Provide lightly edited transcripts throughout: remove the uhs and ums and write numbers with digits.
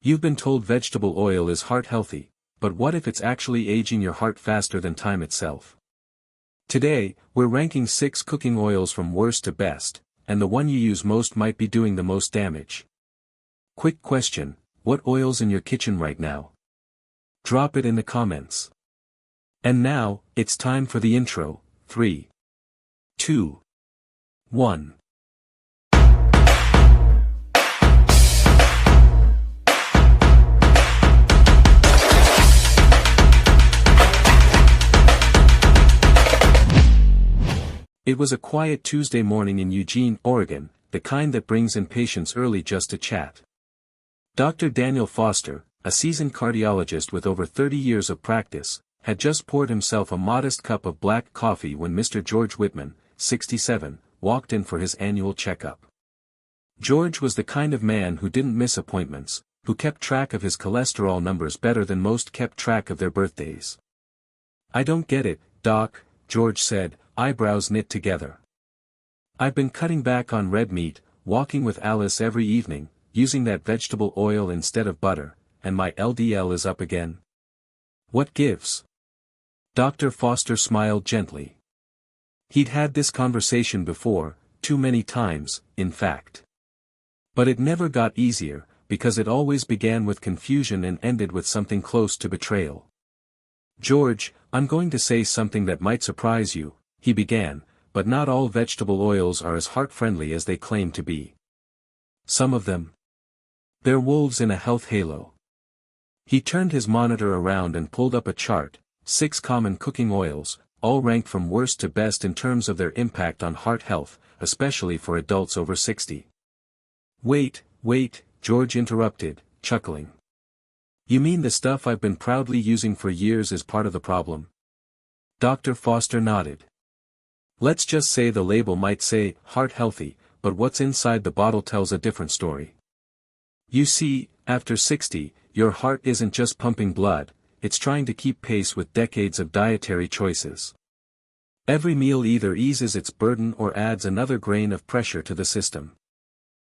You've been told vegetable oil is heart healthy, but what if it's actually aging your heart faster than time itself? Today, we're ranking 6 cooking oils from worst to best, and the one you use most might be doing the most damage. Quick question, what oil's in your kitchen right now? Drop it in the comments. And now, it's time for the intro. 3, 2, 1. It was a quiet Tuesday morning in Eugene, Oregon, the kind that brings in patients early just to chat. Dr. Daniel Foster, a seasoned cardiologist with over 30 years of practice, had just poured himself a modest cup of black coffee when Mr. George Whitman, 67, walked in for his annual checkup. George was the kind of man who didn't miss appointments, who kept track of his cholesterol numbers better than most kept track of their birthdays. "I don't get it, Doc," George said, eyebrows knit together. "I've been cutting back on red meat, walking with Alice every evening, using that vegetable oil instead of butter, and my LDL is up again. What gives?" Dr. Foster smiled gently. He'd had this conversation before, too many times, in fact. But it never got easier, because it always began with confusion and ended with something close to betrayal. "George, I'm going to say something that might surprise you," he began, "but not all vegetable oils are as heart-friendly as they claim to be. Some of them. They're wolves in a health halo." He turned his monitor around and pulled up a chart, 6 common cooking oils, all ranked from worst to best in terms of their impact on heart health, especially for adults over 60. Wait, George interrupted, chuckling. "You mean the stuff I've been proudly using for years is part of the problem?" Dr. Foster nodded. "Let's just say the label might say, heart healthy, but what's inside the bottle tells a different story. You see, after 60, your heart isn't just pumping blood, it's trying to keep pace with decades of dietary choices. Every meal either eases its burden or adds another grain of pressure to the system.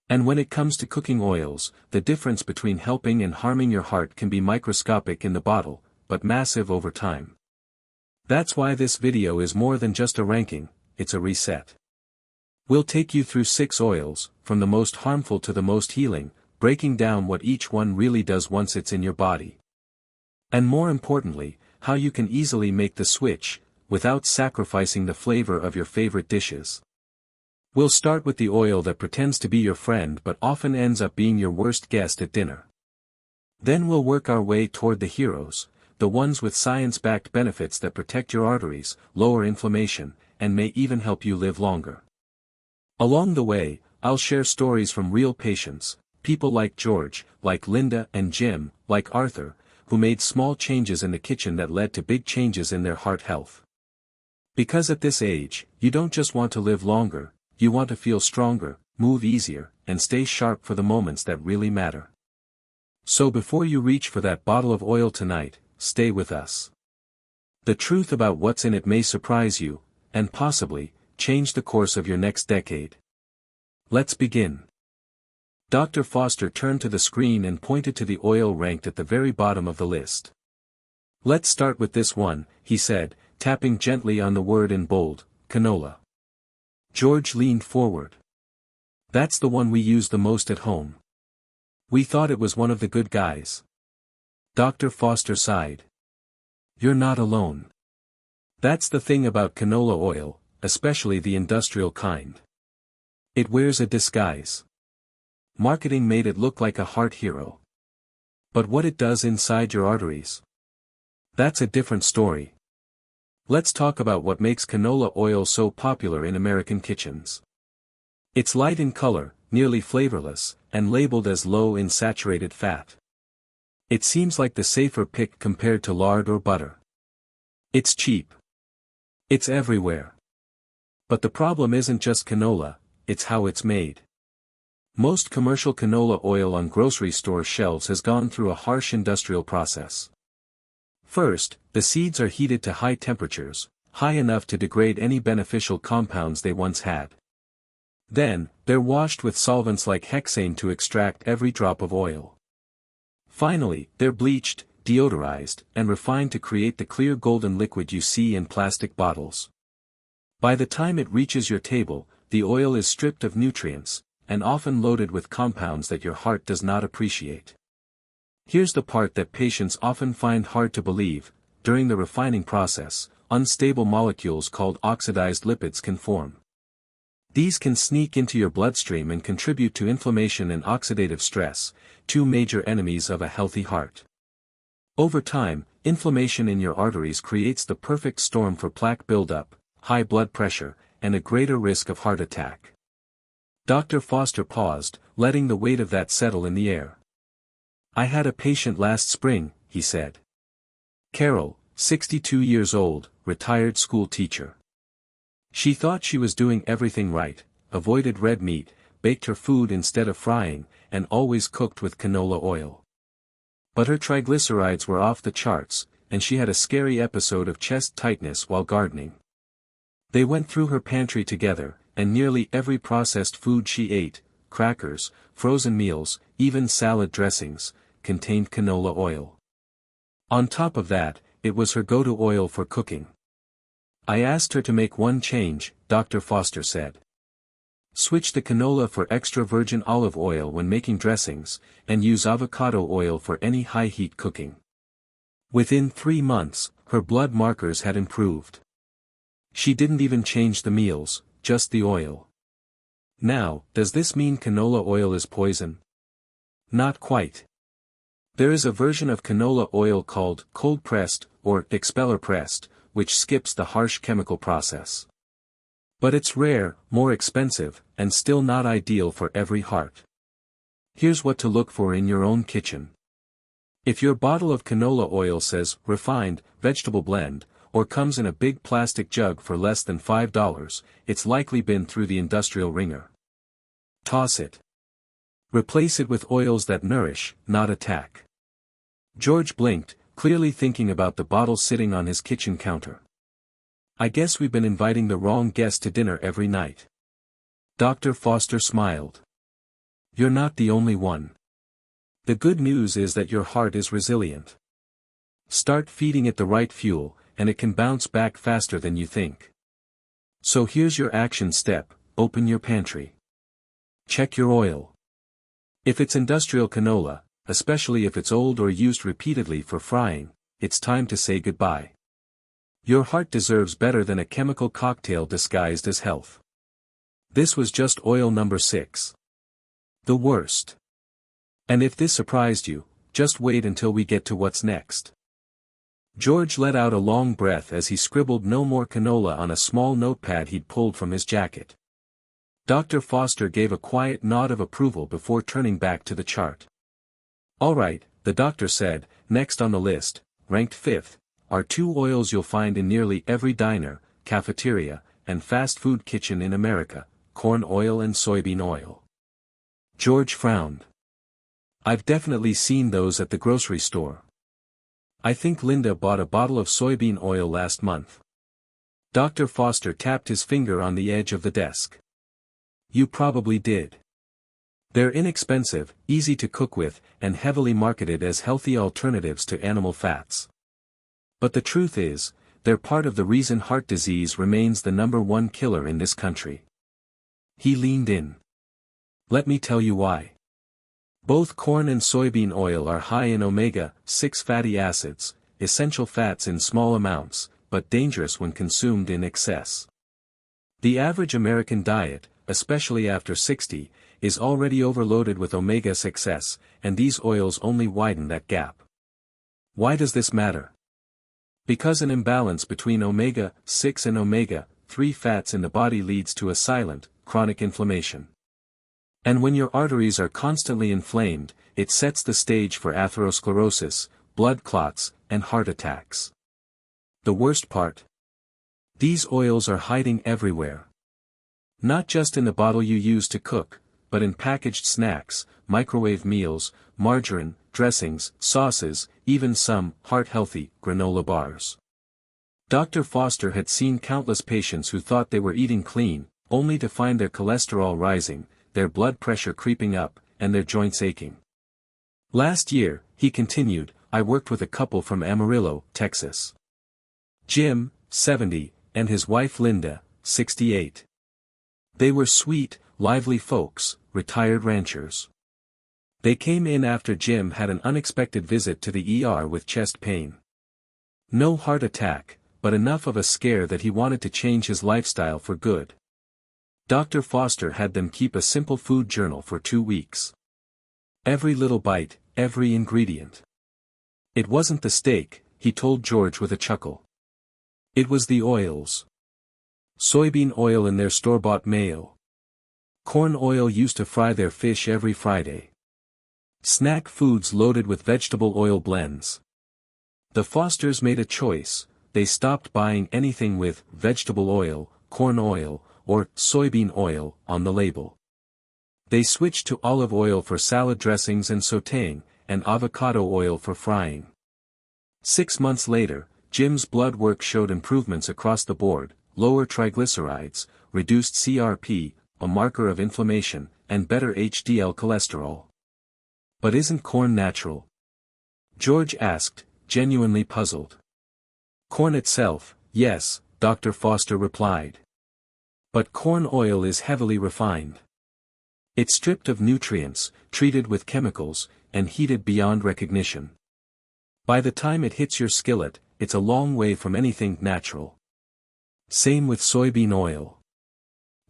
And when it comes to cooking oils, the difference between helping and harming your heart can be microscopic in the bottle, but massive over time. That's why this video is more than just a ranking, it's a reset. We'll take you through 6 oils, from the most harmful to the most healing, breaking down what each one really does once it's in your body. And more importantly, how you can easily make the switch, without sacrificing the flavor of your favorite dishes. We'll start with the oil that pretends to be your friend but often ends up being your worst guest at dinner. Then we'll work our way toward the heroes, the ones with science-backed benefits that protect your arteries, lower inflammation, and may even help you live longer. Along the way, I'll share stories from real patients, people like George, like Linda and Jim, like Arthur, who made small changes in the kitchen that led to big changes in their heart health. Because at this age, you don't just want to live longer, you want to feel stronger, move easier, and stay sharp for the moments that really matter. So before you reach for that bottle of oil tonight, stay with us. The truth about what's in it may surprise you, and possibly, change the course of your next decade. Let's begin. Dr. Foster turned to the screen and pointed to the oil ranked at the very bottom of the list. "Let's start with this one," he said, tapping gently on the word in bold, canola. George leaned forward. "That's the one we use the most at home. We thought it was one of the good guys." Dr. Foster sighed. "You're not alone. That's the thing about canola oil, especially the industrial kind. It wears a disguise. Marketing made it look like a heart hero. But what it does inside your arteries? That's a different story. Let's talk about what makes canola oil so popular in American kitchens. It's light in color, nearly flavorless, and labeled as low in saturated fat. It seems like the safer pick compared to lard or butter. It's cheap. It's everywhere. But the problem isn't just canola, it's how it's made. Most commercial canola oil on grocery store shelves has gone through a harsh industrial process. First, the seeds are heated to high temperatures, high enough to degrade any beneficial compounds they once had. Then, they're washed with solvents like hexane to extract every drop of oil. Finally, they're bleached, deodorized, and refined to create the clear golden liquid you see in plastic bottles. By the time it reaches your table, the oil is stripped of nutrients, and often loaded with compounds that your heart does not appreciate. Here's the part that patients often find hard to believe: during the refining process, unstable molecules called oxidized lipids can form. These can sneak into your bloodstream and contribute to inflammation and oxidative stress, two major enemies of a healthy heart. Over time, inflammation in your arteries creates the perfect storm for plaque buildup, high blood pressure, and a greater risk of heart attack. Dr. Foster paused, letting the weight of that settle in the air. "I had a patient last spring," he said. Carol, 62 years old, retired school teacher. She thought she was doing everything right, avoided red meat, baked her food instead of frying, and always cooked with canola oil. But her triglycerides were off the charts, and she had a scary episode of chest tightness while gardening. They went through her pantry together, and nearly every processed food she ate, crackers, frozen meals, even salad dressings, contained canola oil. On top of that, it was her go-to oil for cooking. "I asked her to make one change," Dr. Foster said. "Switch the canola for extra virgin olive oil when making dressings, and use avocado oil for any high-heat cooking." Within 3 months, her blood markers had improved. She didn't even change the meals, just the oil. Now, does this mean canola oil is poison? Not quite. There is a version of canola oil called cold-pressed or expeller-pressed, which skips the harsh chemical process. But it's rare, more expensive, and still not ideal for every heart. Here's what to look for in your own kitchen. If your bottle of canola oil says refined vegetable blend, or comes in a big plastic jug for less than $5, it's likely been through the industrial wringer. Toss it. Replace it with oils that nourish, not attack. George blinked, clearly thinking about the bottle sitting on his kitchen counter. "I guess we've been inviting the wrong guest to dinner every night." Dr. Foster smiled. "You're not the only one. The good news is that your heart is resilient. Start feeding it the right fuel, and it can bounce back faster than you think. So here's your action step: open your pantry. Check your oil. If it's industrial canola, especially if it's old or used repeatedly for frying, it's time to say goodbye. Your heart deserves better than a chemical cocktail disguised as health." This was just oil number 6. The worst. And if this surprised you, just wait until we get to what's next. George let out a long breath as he scribbled "no more canola" on a small notepad he'd pulled from his jacket. Dr. Foster gave a quiet nod of approval before turning back to the chart. "All right," the doctor said, "next on the list, ranked 5th, are 2 oils you'll find in nearly every diner, cafeteria, and fast food kitchen in America: corn oil and soybean oil." George frowned. "I've definitely seen those at the grocery store. I think Linda bought a bottle of soybean oil last month." Dr. Foster tapped his finger on the edge of the desk. "You probably did. They're inexpensive, easy to cook with, and heavily marketed as healthy alternatives to animal fats. But the truth is, they're part of the reason heart disease remains the #1 killer in this country." He leaned in. "Let me tell you why. Both corn and soybean oil are high in omega-6 fatty acids, essential fats in small amounts, but dangerous when consumed in excess. The average American diet, especially after 60, is already overloaded with omega-6s, and these oils only widen that gap. Why does this matter? Because an imbalance between omega-6 and omega-3 fats in the body leads to a silent, chronic inflammation. And when your arteries are constantly inflamed, it sets the stage for atherosclerosis, blood clots, and heart attacks. The worst part? These oils are hiding everywhere. Not just in the bottle you use to cook, but in packaged snacks, microwave meals, margarine, dressings, sauces, even some heart-healthy granola bars. Dr. Foster had seen countless patients who thought they were eating clean, only to find their cholesterol rising, their blood pressure creeping up, and their joints aching. Last year, he continued, I worked with a couple from Amarillo, Texas. Jim, 70, and his wife Linda, 68. They were sweet, lively folks, retired ranchers. They came in after Jim had an unexpected visit to the ER with chest pain. No heart attack, but enough of a scare that he wanted to change his lifestyle for good. Dr. Foster had them keep a simple food journal for 2 weeks. Every little bite, every ingredient. It wasn't the steak, he told George with a chuckle. It was the oils. Soybean oil in their store-bought mayo. Corn oil used to fry their fish every Friday. Snack foods loaded with vegetable oil blends. The Fosters made a choice. They stopped buying anything with vegetable oil, corn oil, or soybean oil on the label. They switched to olive oil for salad dressings and sautéing, and avocado oil for frying. 6 months later, Jim's blood work showed improvements across the board: lower triglycerides, reduced CRP, a marker of inflammation, and better HDL cholesterol. But isn't corn natural? George asked, genuinely puzzled. Corn itself, yes, Dr. Foster replied. But corn oil is heavily refined. It's stripped of nutrients, treated with chemicals, and heated beyond recognition. By the time it hits your skillet, it's a long way from anything natural. Same with soybean oil.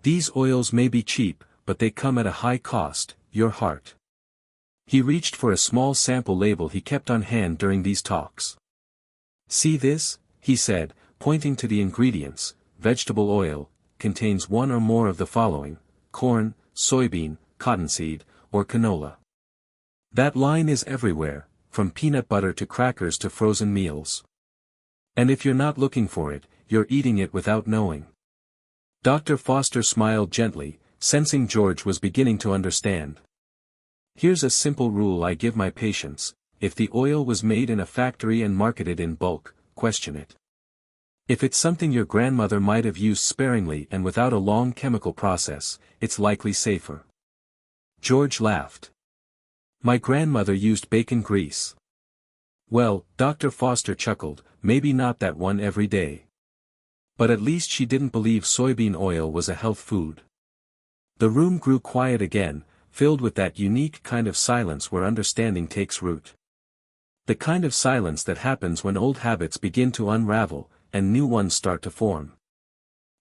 These oils may be cheap, but they come at a high cost: your heart. He reached for a small sample label he kept on hand during these talks. See this, he said, pointing to the ingredients. Vegetable oil contains one or more of the following: corn, soybean, cottonseed, or canola. That line is everywhere, from peanut butter to crackers to frozen meals. And if you're not looking for it, you're eating it without knowing. Dr. Foster smiled gently, sensing George was beginning to understand. Here's a simple rule I give my patients: if the oil was made in a factory and marketed in bulk, question it. If it's something your grandmother might have used sparingly and without a long chemical process, it's likely safer. George laughed. My grandmother used bacon grease. Well, Dr. Foster chuckled, maybe not that one every day. But at least she didn't believe soybean oil was a health food. The room grew quiet again, filled with that unique kind of silence where understanding takes root. The kind of silence that happens when old habits begin to unravel, and new ones start to form.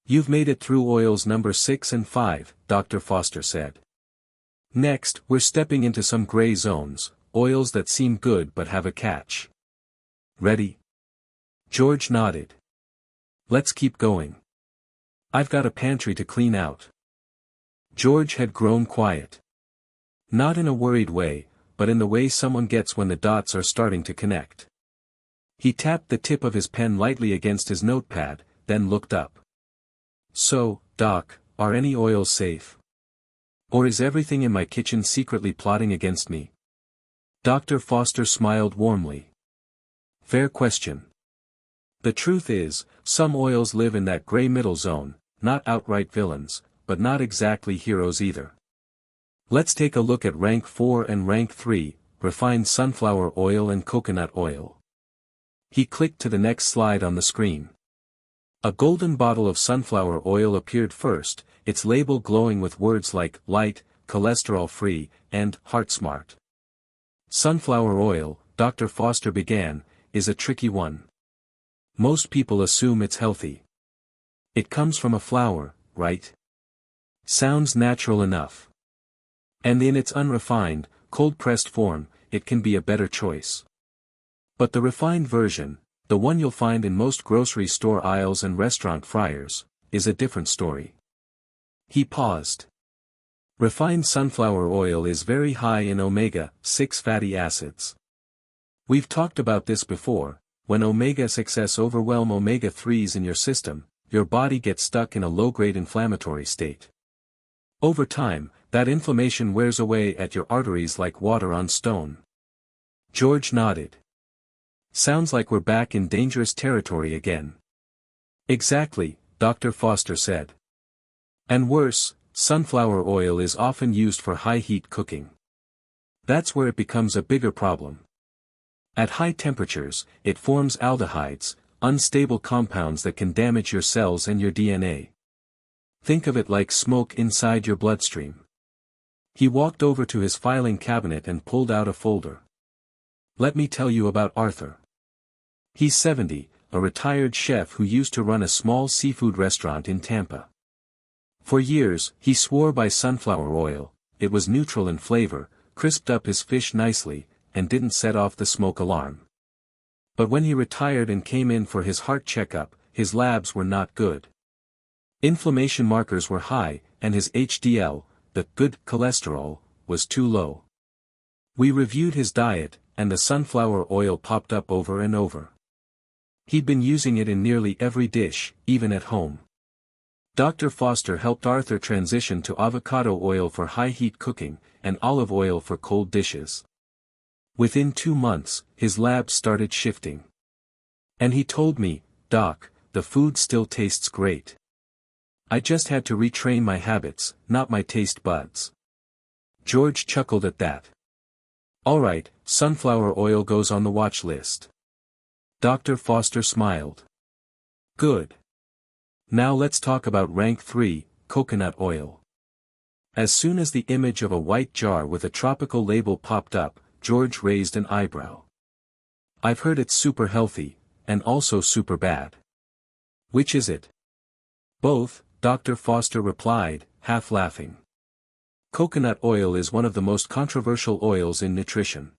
You've made it through oils number 6 and 5, Dr. Foster said. Next, we're stepping into some gray zones, oils that seem good but have a catch. Ready? George nodded. Let's keep going. I've got a pantry to clean out. George had grown quiet. Not in a worried way, but in the way someone gets when the dots are starting to connect. He tapped the tip of his pen lightly against his notepad, then looked up. So, Doc, are any oils safe? Or is everything in my kitchen secretly plotting against me? Dr. Foster smiled warmly. Fair question. The truth is, some oils live in that gray middle zone, not outright villains, but not exactly heroes either. Let's take a look at rank 4 and rank 3, refined sunflower oil and coconut oil. He clicked to the next slide on the screen. A golden bottle of sunflower oil appeared first, its label glowing with words like light, cholesterol-free, and heart smart. Sunflower oil, Dr. Foster began, is a tricky one. Most people assume it's healthy. It comes from a flower, right? Sounds natural enough. And in its unrefined, cold-pressed form, it can be a better choice. But the refined version, the one you'll find in most grocery store aisles and restaurant fryers, is a different story. He paused. Refined sunflower oil is very high in omega-6 fatty acids. We've talked about this before. When omega-6s overwhelm omega-3s in your system, your body gets stuck in a low-grade inflammatory state. Over time, that inflammation wears away at your arteries like water on stone. George nodded. Sounds like we're back in dangerous territory again. Exactly, Dr. Foster said. And worse, sunflower oil is often used for high-heat cooking. That's where it becomes a bigger problem. At high temperatures, it forms aldehydes, unstable compounds that can damage your cells and your DNA. Think of it like smoke inside your bloodstream. He walked over to his filing cabinet and pulled out a folder. Let me tell you about Arthur. He's 70, a retired chef who used to run a small seafood restaurant in Tampa. For years, he swore by sunflower oil. It was neutral in flavor, crisped up his fish nicely, and didn't set off the smoke alarm. But when he retired and came in for his heart checkup, his labs were not good. Inflammation markers were high, and his HDL, the good cholesterol, was too low. We reviewed his diet, and the sunflower oil popped up over and over. He'd been using it in nearly every dish, even at home. Dr. Foster helped Arthur transition to avocado oil for high-heat cooking, and olive oil for cold dishes. Within 2 months, his labs started shifting. And he told me, "Doc, the food still tastes great. I just had to retrain my habits, not my taste buds." George chuckled at that. "All right, sunflower oil goes on the watch list." Dr. Foster smiled. "Good. Now let's talk about rank 3, coconut oil." As soon as the image of a white jar with a tropical label popped up, George raised an eyebrow. "I've heard it's super healthy, and also super bad. Which is it?" "Both," Dr. Foster replied, half laughing. Coconut oil is one of the most controversial oils in nutrition.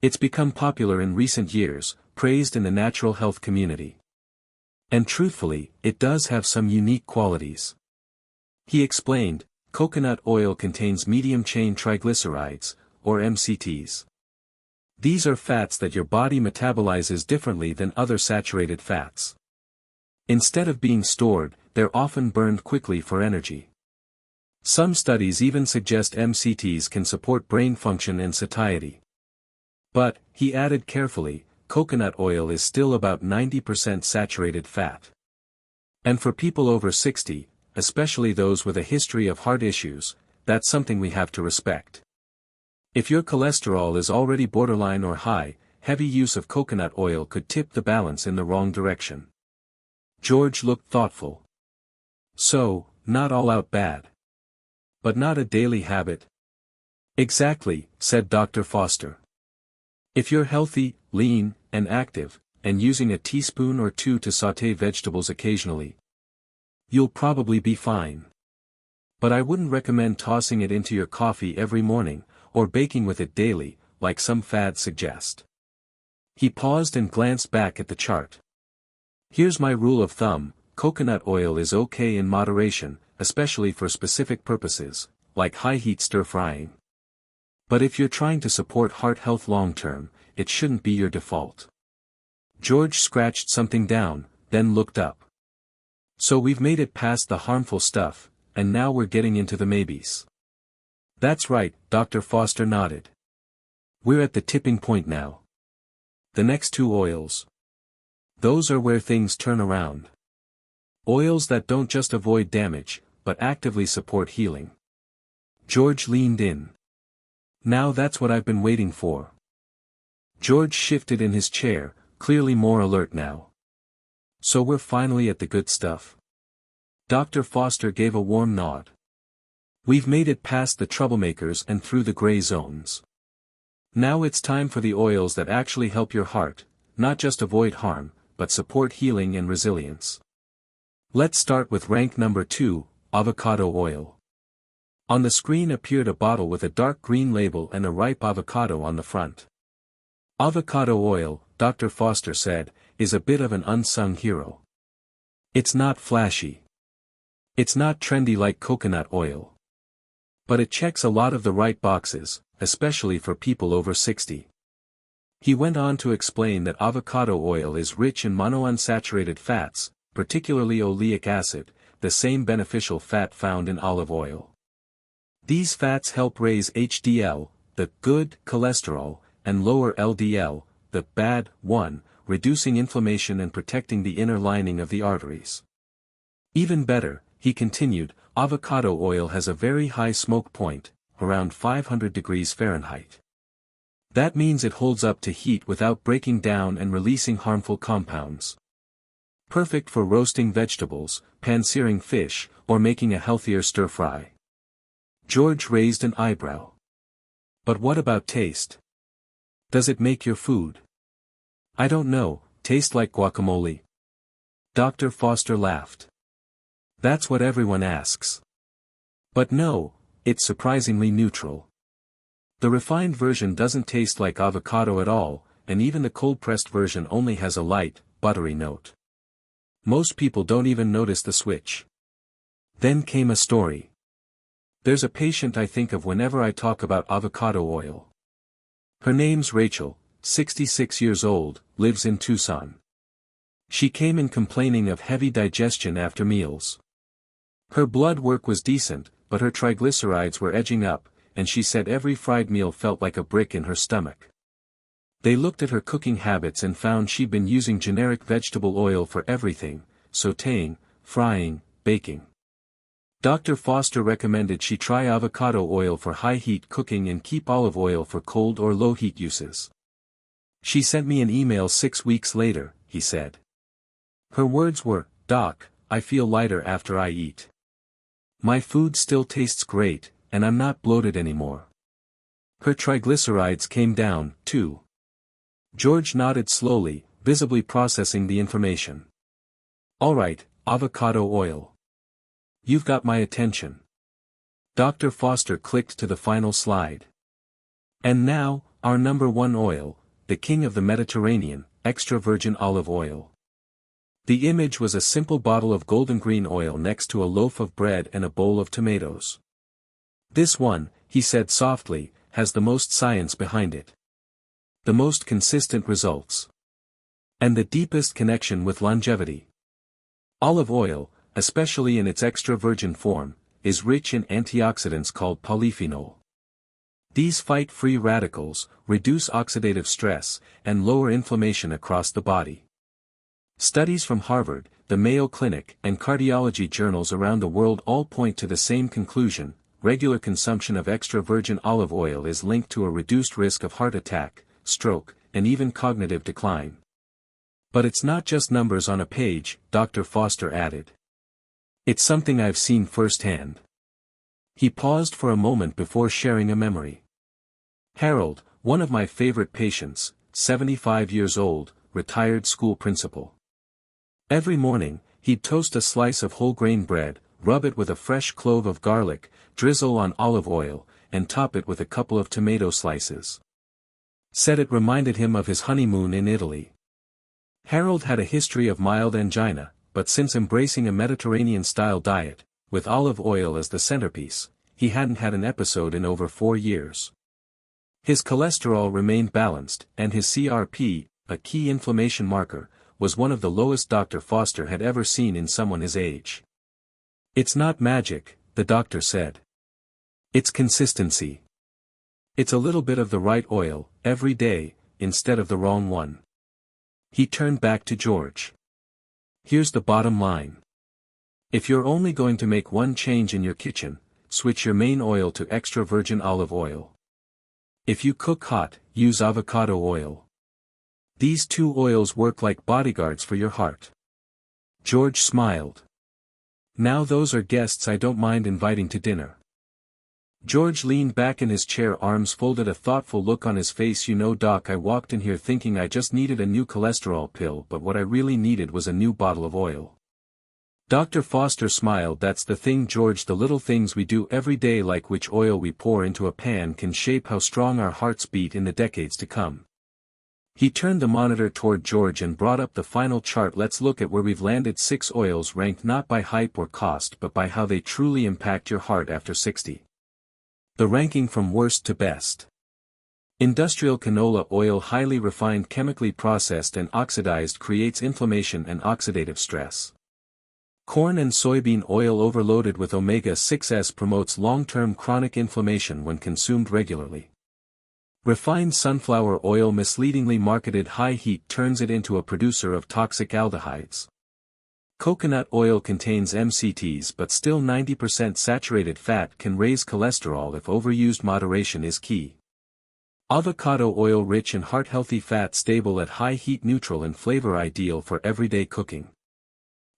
It's become popular in recent years, praised in the natural health community. And truthfully, it does have some unique qualities. He explained, coconut oil contains medium-chain triglycerides, or MCTs. These are fats that your body metabolizes differently than other saturated fats. Instead of being stored, they're often burned quickly for energy. Some studies even suggest MCTs can support brain function and satiety. But, he added carefully, coconut oil is still about 90% saturated fat. And for people over 60, especially those with a history of heart issues, that's something we have to respect. If your cholesterol is already borderline or high, heavy use of coconut oil could tip the balance in the wrong direction. George looked thoughtful. "So, not all out bad. But not a daily habit?" "Exactly," said Dr. Foster. "If you're healthy, lean, and active, and using a teaspoon or 2 to sauté vegetables occasionally, you'll probably be fine. But I wouldn't recommend tossing it into your coffee every morning, or baking with it daily, like some fads suggest." He paused and glanced back at the chart. "Here's my rule of thumb, coconut oil is okay in moderation, especially for specific purposes, like high-heat stir-frying. But if you're trying to support heart health long-term, it shouldn't be your default." George scratched something down, then looked up. "So we've made it past the harmful stuff, and now we're getting into the maybes." "That's right," Dr. Foster nodded. "We're at the tipping point now. The next 2 oils. Those are where things turn around. Oils that don't just avoid damage, but actively support healing." George leaned in. "Now that's what I've been waiting for." George shifted in his chair, clearly more alert now. "So we're finally at the good stuff?" Dr. Foster gave a warm nod. "We've made it past the troublemakers and through the gray zones. Now it's time for the oils that actually help your heart, not just avoid harm, but support healing and resilience. Let's start with rank number 2, avocado oil." On the screen appeared a bottle with a dark green label and a ripe avocado on the front. Avocado oil, Dr. Foster said, is a bit of an unsung hero. It's not flashy. It's not trendy like coconut oil. But it checks a lot of the right boxes, especially for people over 60. He went on to explain that avocado oil is rich in monounsaturated fats, particularly oleic acid, the same beneficial fat found in olive oil. These fats help raise HDL, the good cholesterol, and lower LDL, the bad one, reducing inflammation and protecting the inner lining of the arteries. Even better, he continued, avocado oil has a very high smoke point, around 500 degrees Fahrenheit. That means it holds up to heat without breaking down and releasing harmful compounds. Perfect for roasting vegetables, pan-searing fish, or making a healthier stir-fry. George raised an eyebrow. But what about taste? Does it make your food? I don't know, taste like guacamole? Dr. Foster laughed. That's what everyone asks. But no, it's surprisingly neutral. The refined version doesn't taste like avocado at all, and even the cold-pressed version only has a light, buttery note. Most people don't even notice the switch. Then came a story. There's a patient I think of whenever I talk about avocado oil. Her name's Rachel, 66 years old, lives in Tucson. She came in complaining of heavy digestion after meals. Her blood work was decent, but her triglycerides were edging up, and she said every fried meal felt like a brick in her stomach. They looked at her cooking habits and found she'd been using generic vegetable oil for everything, sautéing, frying, baking. Dr. Foster recommended she try avocado oil for high-heat cooking and keep olive oil for cold or low-heat uses. She sent me an email 6 weeks later, he said. Her words were, "Doc, I feel lighter after I eat. My food still tastes great, and I'm not bloated anymore." Her triglycerides came down, too. George nodded slowly, visibly processing the information. All right, avocado oil. You've got my attention. Dr. Foster clicked to the final slide. And now, our number one oil, the king of the Mediterranean, extra virgin olive oil. The image was a simple bottle of golden green oil next to a loaf of bread and a bowl of tomatoes. This one, he said softly, has the most science behind it. The most consistent results. And the deepest connection with longevity. Olive oil, especially in its extra virgin form, is rich in antioxidants called polyphenol. These fight free radicals, reduce oxidative stress, and lower inflammation across the body. Studies from Harvard, the Mayo Clinic, and cardiology journals around the world all point to the same conclusion: regular consumption of extra virgin olive oil is linked to a reduced risk of heart attack, stroke, and even cognitive decline. But it's not just numbers on a page, Dr. Foster added. It's something I've seen firsthand. He paused for a moment before sharing a memory. Harold, one of my favorite patients, 75 years old, retired school principal. Every morning, he'd toast a slice of whole grain bread, rub it with a fresh clove of garlic, drizzle on olive oil, and top it with a couple of tomato slices. Said it reminded him of his honeymoon in Italy. Harold had a history of mild angina, but since embracing a Mediterranean-style diet, with olive oil as the centerpiece, he hadn't had an episode in over 4 years. His cholesterol remained balanced, and his CRP, a key inflammation marker, was one of the lowest Dr. Foster had ever seen in someone his age. It's not magic, the doctor said. It's consistency. It's a little bit of the right oil, every day, instead of the wrong one. He turned back to George. Here's the bottom line. If you're only going to make one change in your kitchen, switch your main oil to extra virgin olive oil. If you cook hot, use avocado oil. These two oils work like bodyguards for your heart. George smiled. Now those are guests I don't mind inviting to dinner. George leaned back in his chair, arms folded, a thoughtful look on his face. You know, Doc, I walked in here thinking I just needed a new cholesterol pill, but what I really needed was a new bottle of oil. Dr. Foster smiled. That's the thing, George, the little things we do every day, like which oil we pour into a pan, can shape how strong our hearts beat in the decades to come. He turned the monitor toward George and brought up the final chart. Let's look at where we've landed. 6 oils ranked not by hype or cost but by how they truly impact your heart after 60. The ranking from worst to best. Industrial canola oil, highly refined, chemically processed and oxidized, creates inflammation and oxidative stress. Corn and soybean oil, overloaded with omega-6s, promotes long-term chronic inflammation when consumed regularly. Refined sunflower oil, misleadingly marketed high heat, turns it into a producer of toxic aldehydes. Coconut oil contains MCTs but still 90% saturated fat can raise cholesterol if overused. Moderation is key. Avocado oil rich in heart-healthy fat, stable at high heat, neutral in flavor, ideal for everyday cooking.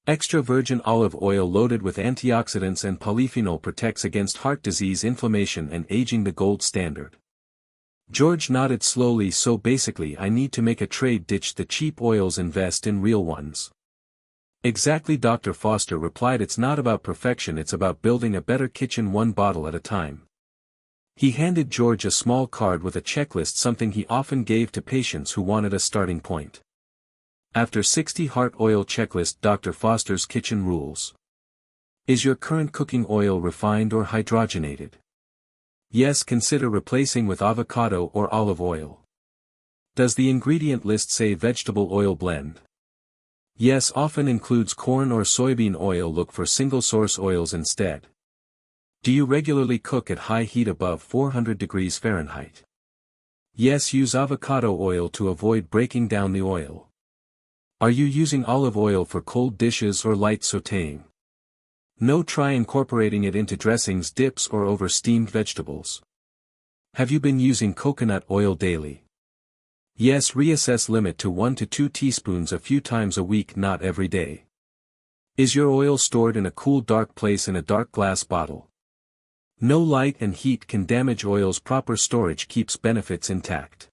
Extra virgin olive oil loaded with antioxidants and polyphenol protects against heart disease, inflammation and aging, the gold standard. George nodded slowly. So basically I need to make a trade, ditch the cheap oils, invest in real ones. Exactly, Dr. Foster replied. It's not about perfection, it's about building a better kitchen, one bottle at a time. He handed George a small card with a checklist, something he often gave to patients who wanted a starting point. After 60 heart oil checklist, Dr. Foster's kitchen rules. Is your current cooking oil refined or hydrogenated? Yes, consider replacing with avocado or olive oil. Does the ingredient list say vegetable oil blend? Yes, often includes corn or soybean oil. Look for single source oils instead. Do you regularly cook at high heat above 400 degrees Fahrenheit? Yes, use avocado oil to avoid breaking down the oil. Are you using olive oil for cold dishes or light sautéing? No, try incorporating it into dressings, dips or over steamed vegetables. Have you been using coconut oil daily? Yes, reassess, limit to 1 to 2 teaspoons a few times a week, not every day. Is your oil stored in a cool, dark place in a dark glass bottle? No, light and heat can damage oils. Proper storage keeps benefits intact.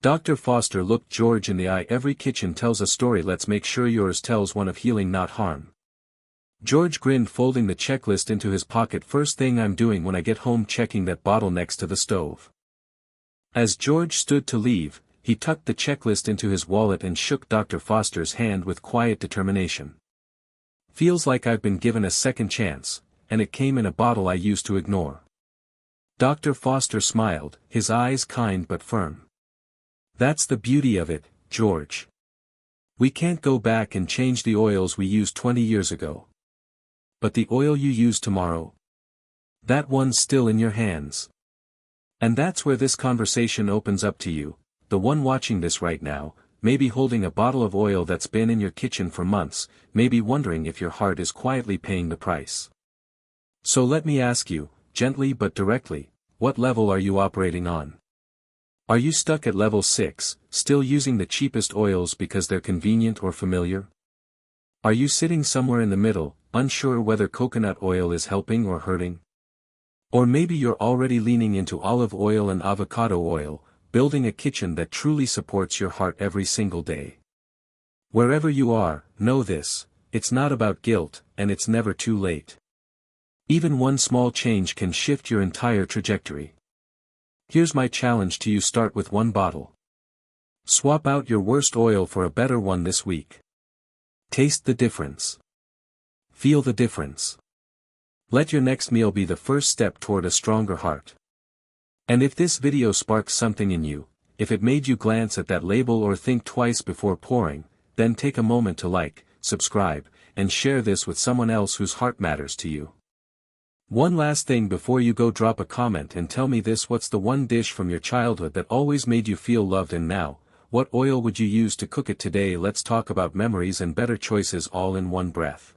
Dr. Foster looked George in the eye. Every kitchen tells a story. Let's make sure yours tells one of healing, not harm. George grinned, folding the checklist into his pocket. First thing I'm doing when I get home, checking that bottle next to the stove. As George stood to leave, he tucked the checklist into his wallet and shook Dr. Foster's hand with quiet determination. Feels like I've been given a second chance, and it came in a bottle I used to ignore. Dr. Foster smiled, his eyes kind but firm. That's the beauty of it, George. We can't go back and change the oils we used 20 years ago. But the oil you use tomorrow? That one's still in your hands. And that's where this conversation opens up to you, the one watching this right now, maybe holding a bottle of oil that's been in your kitchen for months, maybe wondering if your heart is quietly paying the price. So let me ask you, gently but directly, what level are you operating on? Are you stuck at level 6, still using the cheapest oils because they're convenient or familiar? Are you sitting somewhere in the middle, unsure whether coconut oil is helping or hurting? Or maybe you're already leaning into olive oil and avocado oil, building a kitchen that truly supports your heart every single day. Wherever you are, know this, it's not about guilt, and it's never too late. Even one small change can shift your entire trajectory. Here's my challenge to you: start with one bottle. Swap out your worst oil for a better one this week. Taste the difference. Feel the difference. Let your next meal be the first step toward a stronger heart. And if this video sparks something in you, if it made you glance at that label or think twice before pouring, then take a moment to like, subscribe, and share this with someone else whose heart matters to you. One last thing before you go: drop a comment and tell me this: what's the one dish from your childhood that always made you feel loved, and now, what oil would you use to cook it today? Let's talk about memories and better choices all in one breath.